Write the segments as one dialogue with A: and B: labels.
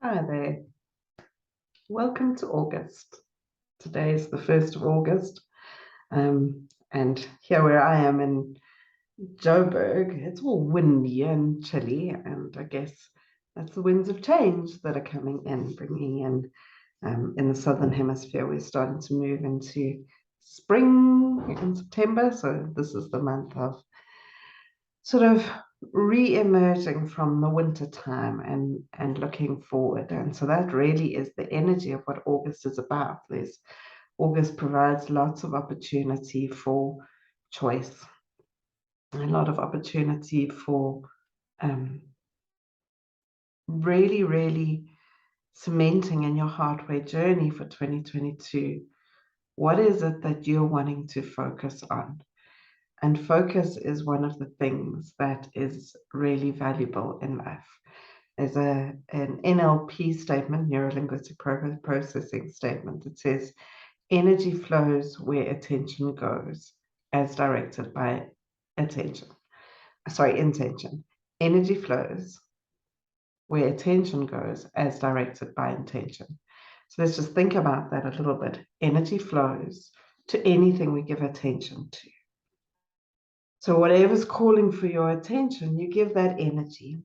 A: Hi there. Welcome to August. Today is the 1st of August. And here where I am in Joburg, it's all windy and chilly. And I guess that's the winds of change that are coming in, bringing in the Southern Hemisphere. We're starting to move into spring in September. So this is the month of sort of re-emerging from the winter time and looking forward. And so that really is the energy of what August is about. There's August provides lots of opportunity for choice, a lot of opportunity for really cementing in your HeartWay journey for 2022. What is it that you're wanting to focus on? And focus is one of the things that is really valuable in life. There's an NLP statement, neuro-linguistic processing statement, that says energy flows where attention goes as directed by intention. Energy flows where attention goes as directed by intention. So let's just think about that a little bit. Energy flows to anything we give attention to. So whatever's calling for your attention, you give that energy.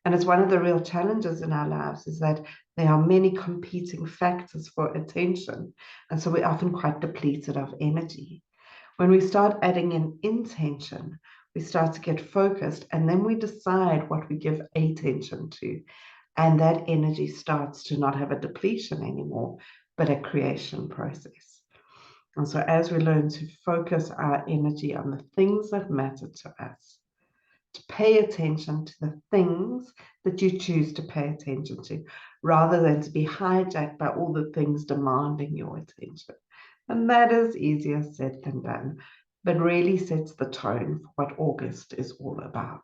A: And it's one of the real challenges in our lives is that there are many competing factors for attention. And so we're often quite depleted of energy. When we start adding in intention, we start to get focused, and then we decide what we give attention to. And that energy starts to not have a depletion anymore, but a creation process. And so as we learn to focus our energy on the things that matter to us, to pay attention to the things that you choose to pay attention to, rather than to be hijacked by all the things demanding your attention. And that is easier said than done, but really sets the tone for what August is all about.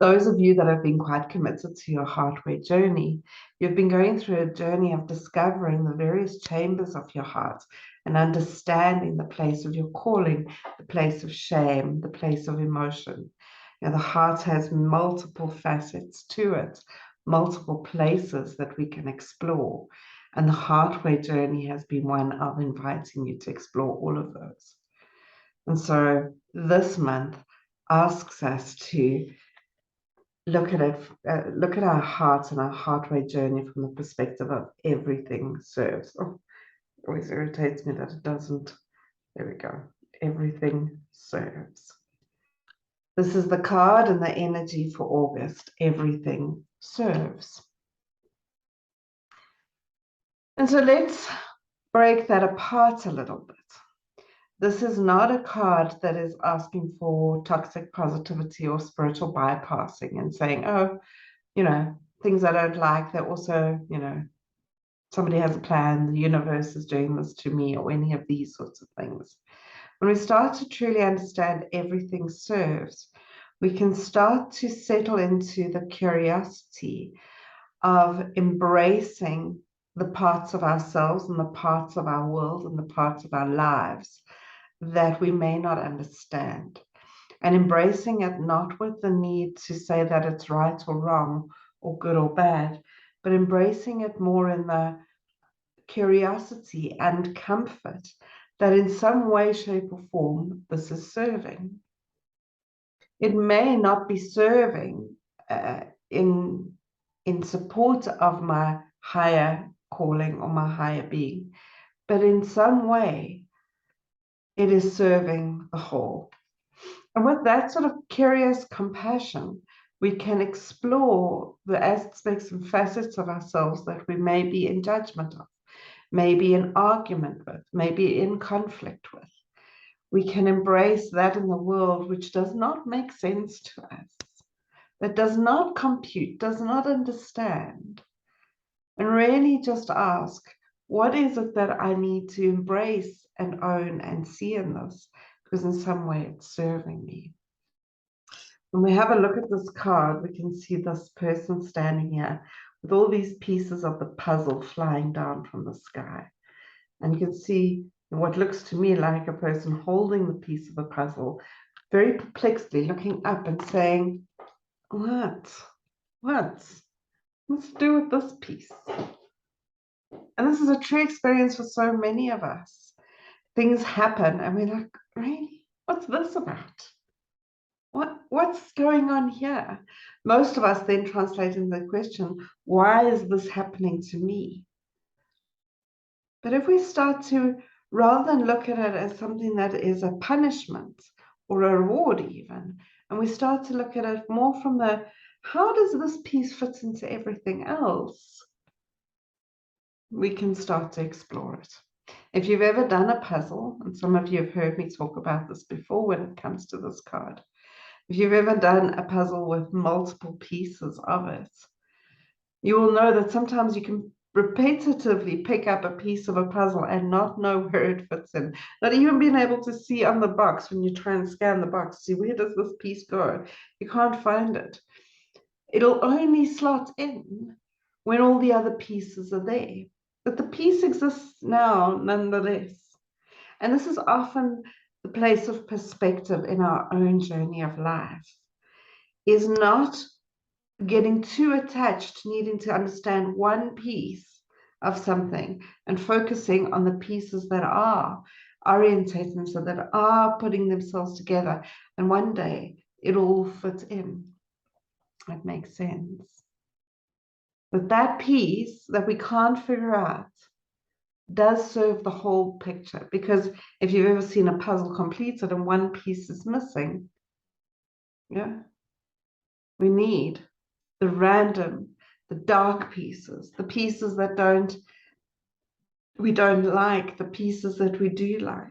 A: Those of you that have been quite committed to your HeartWay journey, you've been going through a journey of discovering the various chambers of your heart and understanding the place of your calling, the place of shame, the place of emotion. You know, the heart has multiple facets to it, multiple places that we can explore. And the HeartWay journey has been one of inviting you to explore all of those. And so this month asks us to look at it, look at our hearts and our HeartWay journey from the perspective of everything serves. Oh, it always irritates me that it doesn't. There we go. Everything serves. This is the card and the energy for August. Everything serves. And so let's break that apart a little bit. This is not a card that is asking for toxic positivity or spiritual bypassing and saying, oh, you know, things I don't like, they're also, you know, somebody has a plan, the universe is doing this to me, or any of these sorts of things. When we start to truly understand everything serves, we can start to settle into the curiosity of embracing the parts of ourselves and the parts of our world and the parts of our lives that we may not understand. And embracing it not with the need to say that it's right or wrong or good or bad, but embracing it more in the curiosity and comfort that in some way, shape, or form, this is serving. It may not be serving in support of my higher calling or my higher being, but in some way, it is serving the whole. And with that sort of curious compassion, we can explore the aspects and facets of ourselves that we may be in judgment of, maybe in argument with, maybe in conflict with. We can embrace that in the world which does not make sense to us, that does not compute, does not understand, and really just ask, what is it that I need to embrace and own and see in this? Because in some way it's serving me. When we have a look at this card, we can see this person standing here with all these pieces of the puzzle flying down from the sky. And you can see what looks to me like a person holding the piece of the puzzle, very perplexedly looking up and saying, what? What's to do with this piece? And this is a true experience for so many of us. Things happen and we're like, really? What's this about? What's going on here? Most of us then translate in the question, why is this happening to me? But if we start to, rather than look at it as something that is a punishment or a reward even, and we start to look at it more from the, how does this piece fit into everything else? We can start to explore it. If you've ever done a puzzle, and some of you have heard me talk about this before when it comes to this card, if you've ever done a puzzle with multiple pieces of it, you will know that sometimes you can repetitively pick up a piece of a puzzle and not know where it fits in. Not even being able to see on the box when you try and scan the box, see where does this piece go? You can't find it. It'll only slot in when all the other pieces are there. But the piece exists now nonetheless. And this is often the place of perspective in our own journey of life, is not getting too attached, needing to understand one piece of something and focusing on the pieces that are orientating, so that are putting themselves together. And one day it'll all fit in. That makes sense. But that piece that we can't figure out does serve the whole picture, because if you've ever seen a puzzle completed and one piece is missing, yeah, we need the random, the dark pieces, the pieces that we don't like, the pieces that we do like.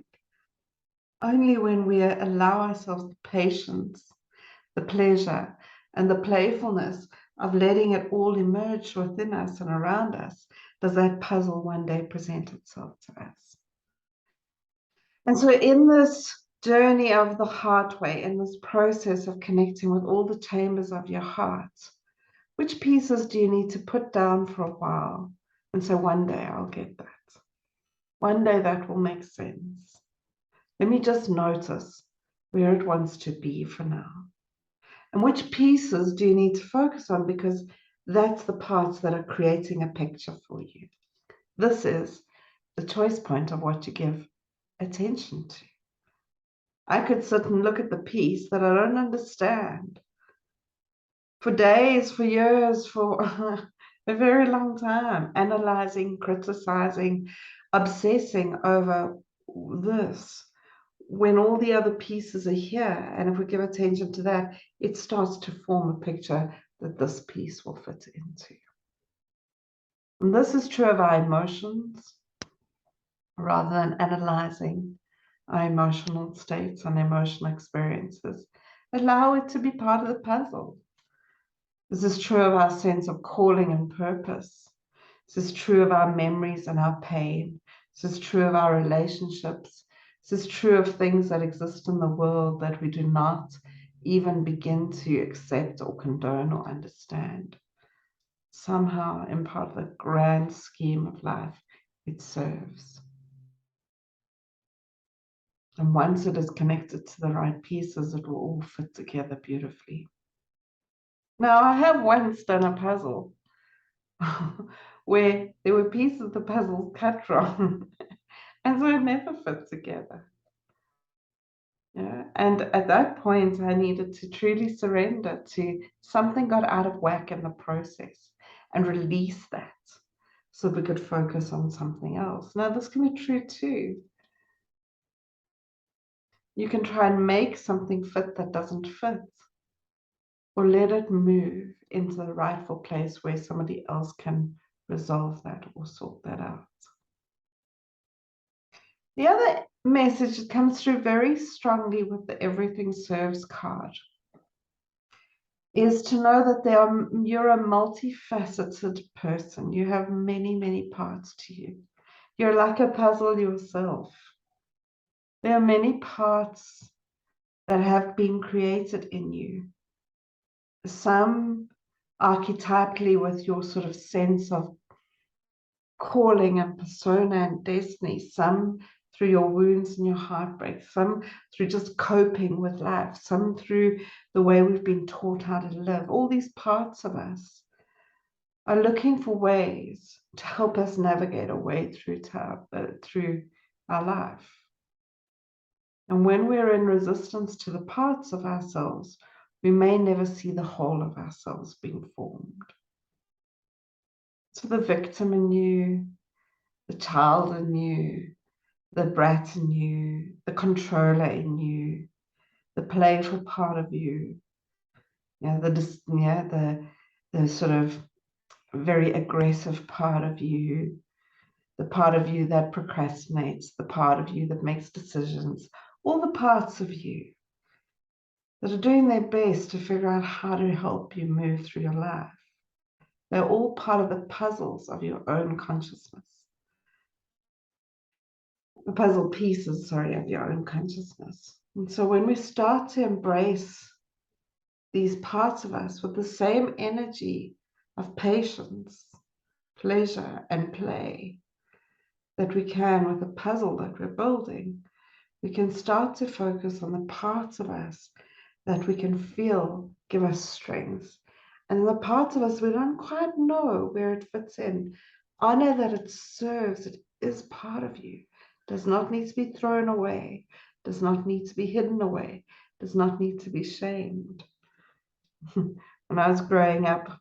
A: Only when we allow ourselves the patience, the pleasure, and the playfulness of letting it all emerge within us and around us does that puzzle one day present itself to us. And so in this journey of the HeartWay, in this process of connecting with all the chambers of your heart, which pieces do you need to put down for a while and say, one day I'll get that. One day that will make sense. Let me just notice where it wants to be for now. And which pieces do you need to focus on? Because that's the parts that are creating a picture for you. This is the choice point of what to give attention to. I could sit and look at the piece that I don't understand for days, for years, for a very long time, analyzing, criticizing, obsessing over this, when all the other pieces are here. And if we give attention to that, it starts to form a picture that this piece will fit into. And this is true of our emotions, rather than analyzing our emotional states and emotional experiences. Allow it to be part of the puzzle. This is true of our sense of calling and purpose. This is true of our memories and our pain. This is true of our relationships. This is true of things that exist in the world that we do not even begin to accept or condone or understand. Somehow, in part of the grand scheme of life, it serves. And once it is connected to the right pieces, it will all fit together beautifully. Now, I have once done a puzzle where there were pieces of the puzzle cut wrong, and so it never fit together. Yeah. And at that point, I needed to truly surrender to something got out of whack in the process and release that so we could focus on something else. Now, this can be true too. You can try and make something fit that doesn't fit, or let it move into the rightful place where somebody else can resolve that or sort that out. The other message that comes through very strongly with the Everything Serves card is to know that you're a multifaceted person. You have many, many parts to you. You're like a puzzle yourself. There are many parts that have been created in you. Some archetypally with your sort of sense of calling and persona and destiny, some through your wounds and your heartbreaks, some through just coping with life, some through the way we've been taught how to live, all these parts of us. are looking for ways to help us navigate our way through our life. And when we're in resistance to the parts of ourselves, we may never see the whole of ourselves being formed. So the victim in you, the child in you, the brat in you, the controller in you, the playful part of you, the sort of very aggressive part of you, the part of you that procrastinates, the part of you that makes decisions, all the parts of you that are doing their best to figure out how to help you move through your life. They're all part of the puzzles of your own consciousness. The puzzle pieces, of your own consciousness. And so when we start to embrace these parts of us with the same energy of patience, pleasure, and play that we can with the puzzle that we're building, we can start to focus on the parts of us that we can feel give us strength. And the parts of us we don't quite know where it fits in. Honor that it serves, it is part of you. Does not need to be thrown away, does not need to be hidden away, does not need to be shamed. When I was growing up,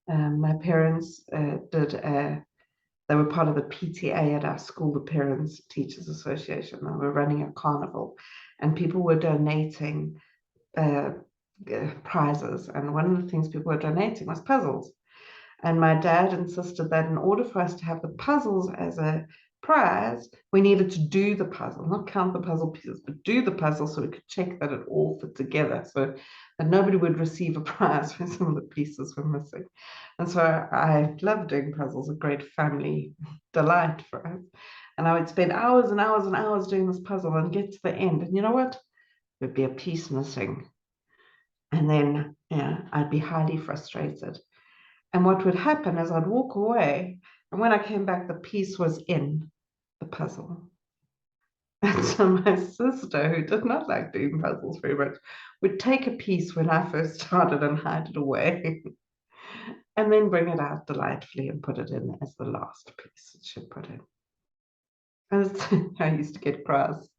A: my parents they were part of the PTA at our school, the Parents Teachers Association. They were running a carnival, and people were donating prizes. And one of the things people were donating was puzzles. And my dad insisted that in order for us to have the puzzles as a prize, we needed to do the puzzle, not count the puzzle pieces, but do the puzzle so we could check that it all fit together, so that nobody would receive a prize when some of the pieces were missing. And so I loved doing puzzles, a great family delight for us. And I would spend hours and hours and hours doing this puzzle and get to the end. And you know what? There'd be a piece missing. And then I'd be highly frustrated. And what would happen is I'd walk away, and when I came back, the piece was in the puzzle. And so my sister, who did not like doing puzzles very much, would take a piece when I first started and hide it away, and then bring it out delightfully and put it in as the last piece it should put in. And I used to get cross.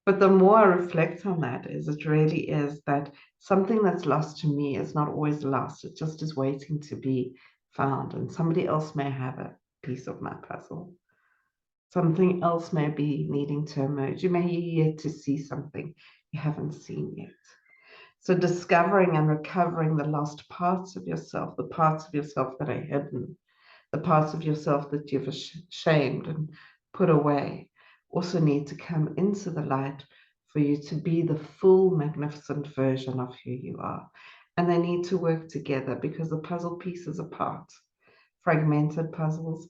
A: But the more I reflect on that, it really is that something that's lost to me is not always lost. It just is waiting to be found. And somebody else may have a piece of my puzzle. Something else may be needing to emerge. You may yet to see something you haven't seen yet. So discovering and recovering the lost parts of yourself, the parts of yourself that are hidden, the parts of yourself that you've shamed and put away, also need to come into the light for you to be the full, magnificent version of who you are. And they need to work together because the puzzle pieces apart, fragmented puzzles,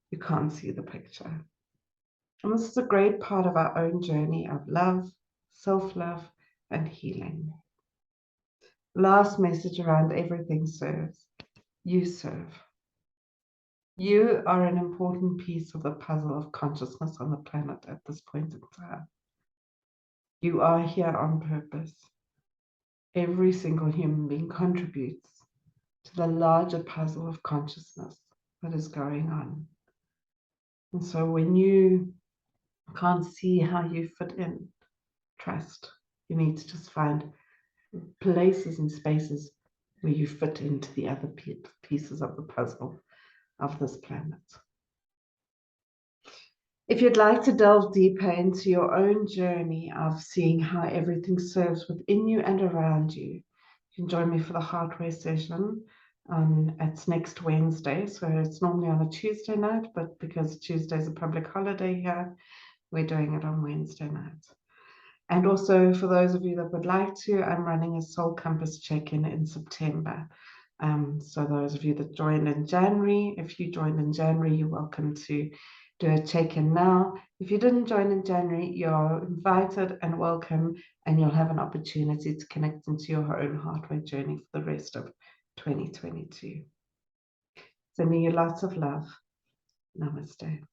A: you can't see the picture. And this is a great part of our own journey of love, self-love, and healing. Last message around everything serves. You serve. You are an important piece of the puzzle of consciousness on the planet at this point in time. You are here on purpose. Every single human being contributes to the larger puzzle of consciousness that is going on. And so when you can't see how you fit in, trust. You need to just find places and spaces where you fit into the other pieces of the puzzle of this planet. If you'd like to delve deeper into your own journey of seeing how everything serves within you and around you, you can join me for the HeartWay session. It's next Wednesday, so it's normally on a Tuesday night, but because Tuesday is a public holiday here, we're doing it on Wednesday night. And also for those of you that would like to, I'm running a Soul Compass check-in in September. So those of you that joined in January, if you joined in January, you're welcome to do a check-in now. If you didn't join in January, you're invited and welcome, and you'll have an opportunity to connect into your own HeartWay journey for the rest of 2022. Sending you lots of love. Namaste.